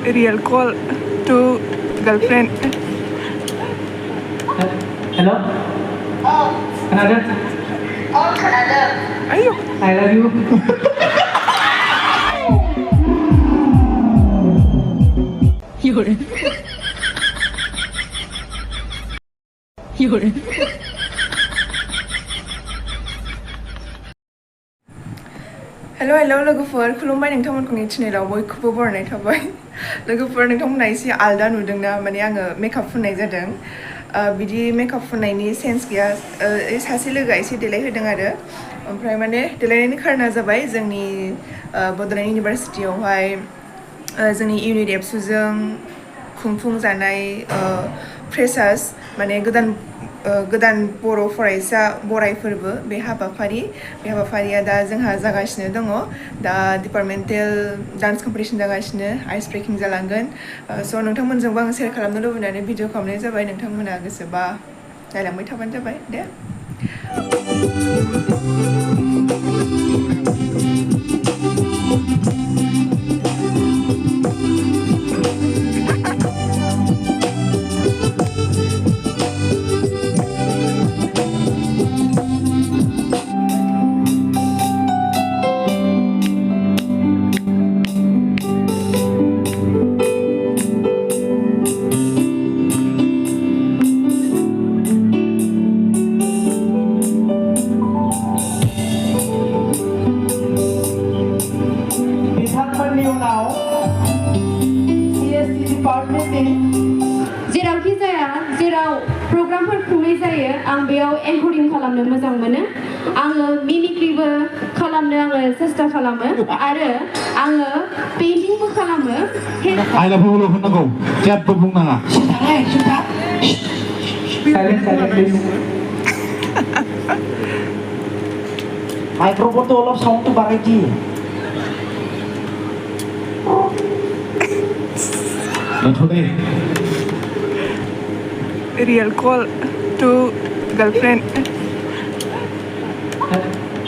real call to girlfriend. Hello? Another? Ayo. I love you. Yun. Yun. Hello लोगोफोर खुलुमबाय नोंथांमोनखौ चेनेलाव बयखौबो बरायनाय थाबाय लोगोफोर नोंथांमोना एसे आलदा नुदोंना माने आङो मेकआप फुननाय जादों बिदि मेकआप फुननायनि सेन्स गैया सासे लोगोआ एसे देलाय होदों आरो ओमफ्राय माने देलायनायनि खारना जाबाय जोंनि बड'लेण्ड इउनिभारसिटियावहाय जोंनि इउनिट एबसुजों खुंफुंजानाय फ्रेसार्स माने गोदान बर' फरायसा बराय फोरबो बे हाबाफारिया दा जोंहा जागासिनो दङ दा डिपार्टमेन्टेल डान्स कम्पिटिशन जागासिनो आइस ब्रेकिं जालांगोन स' नोंथांमोनजोंबो आं शेयार खालामनो लुबैनानै भिडिअ खालामनाय जाबाय नोंथांमोना गोसोबा नायलांबाय थाबानो जाबाय दे जेरावखि जाया जेराव प्रग्रामफोर खुंनाय जायो आं बेयाव एंकरिं खालामनो मोजां मोनो आङो मिमिक्रिबो खालामनो आङो सेस्था खालामो आरो आङो पेइन्टिंबो खालामो I love you होननांगौ जेबो बुंनाङा Silence, माइक्र'फनखौ অলপ साउन्डखौ बारायदि दोनथ'दे real call to girlfriend.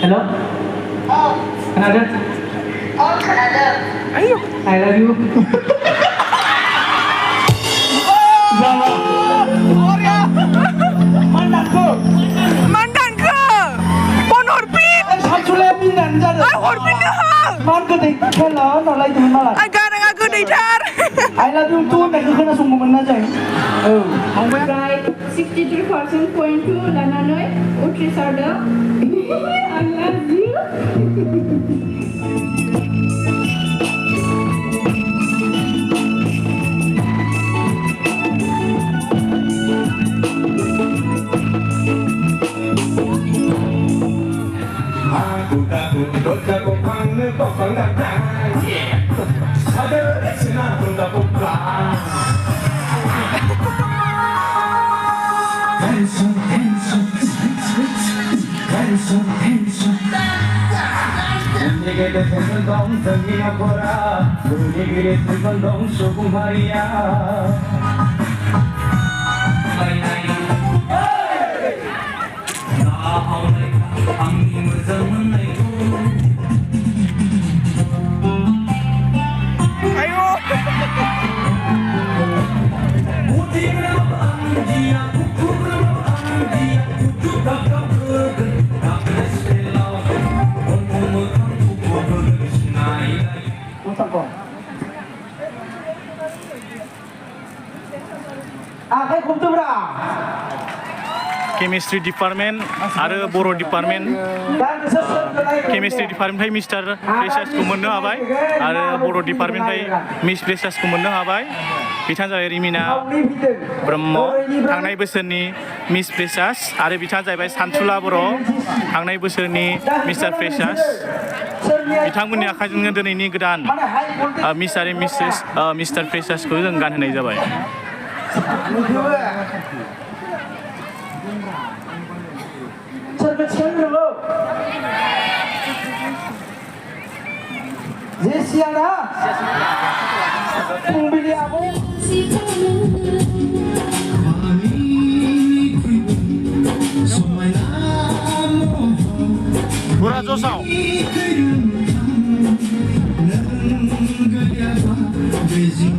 Hello? Another? Ayo. I love you. Mandanku. Pon Horpin. Horpin Agak goदैथार. I love you too होननायखौ खोनासंगौमोन ना जों ओमफ्राय 63% लानानै उथ्रिसारदों I love you chemistry department आरो बर' डिपार्टमेन्ट केमिस्ट्रि डिपार्टमेन्टनिफ्राय मिस्टार फ्रेसार्सखौ मोननो हाबाय आरो बर' डिपार्टमेन्टनिफ्राय मिस फ्रेसार्सखौ मोननो हाबाय बिथाङा जाबाय रिमिना ब्रह्म थांनाय बोसोरनि मिस फ्रेसार्स आरो बिथाङा जाहैबाय सानसुला बर' थांनाय बोसोरनि मिस्टार फ्रेसार्स बिथांमोननि आखाइजोंनो दिनैनि गोदान मिस आरो मिसेस मिस्टार फ्रेसार्सखौ जों गानहोनाय जाबाय Jessiana Pembeli aku Pura Josau Busy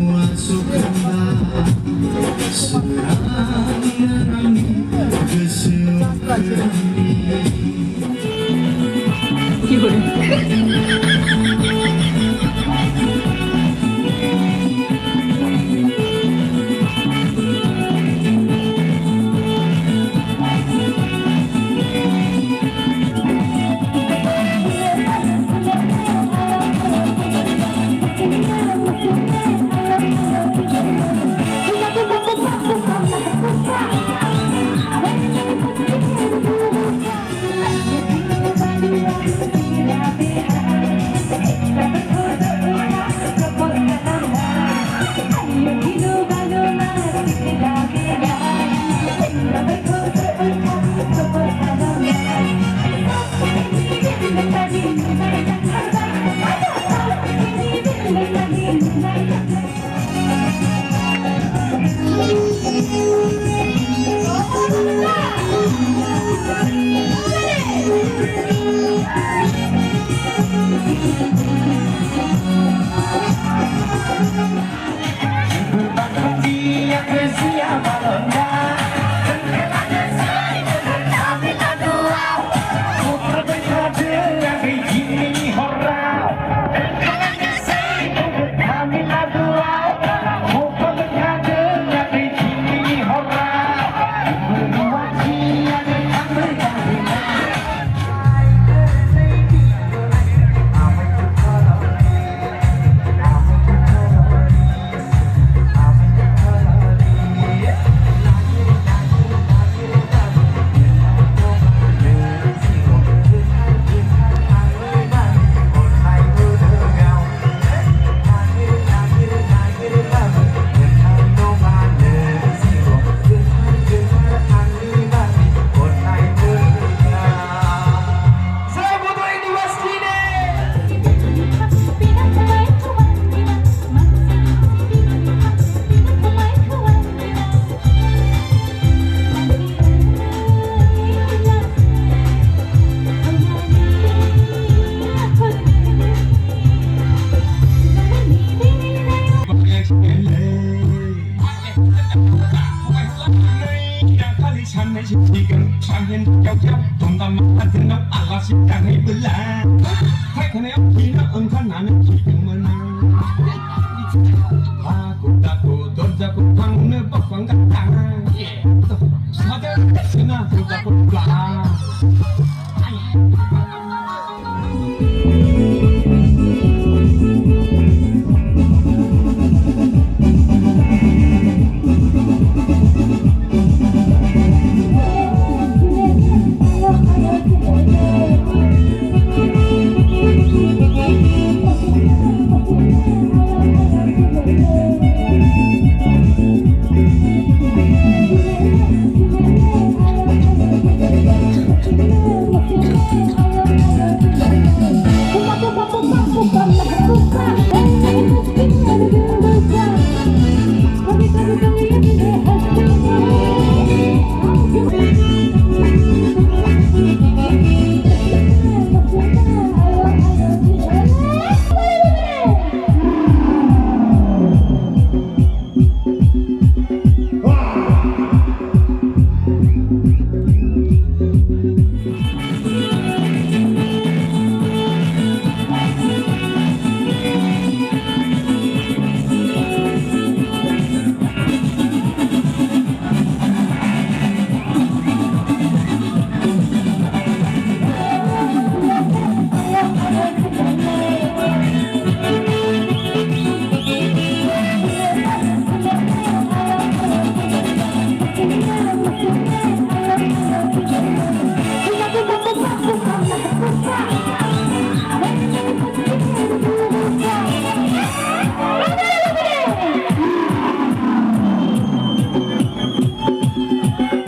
ให้คะแนนทีละเอิญขนาดนั้น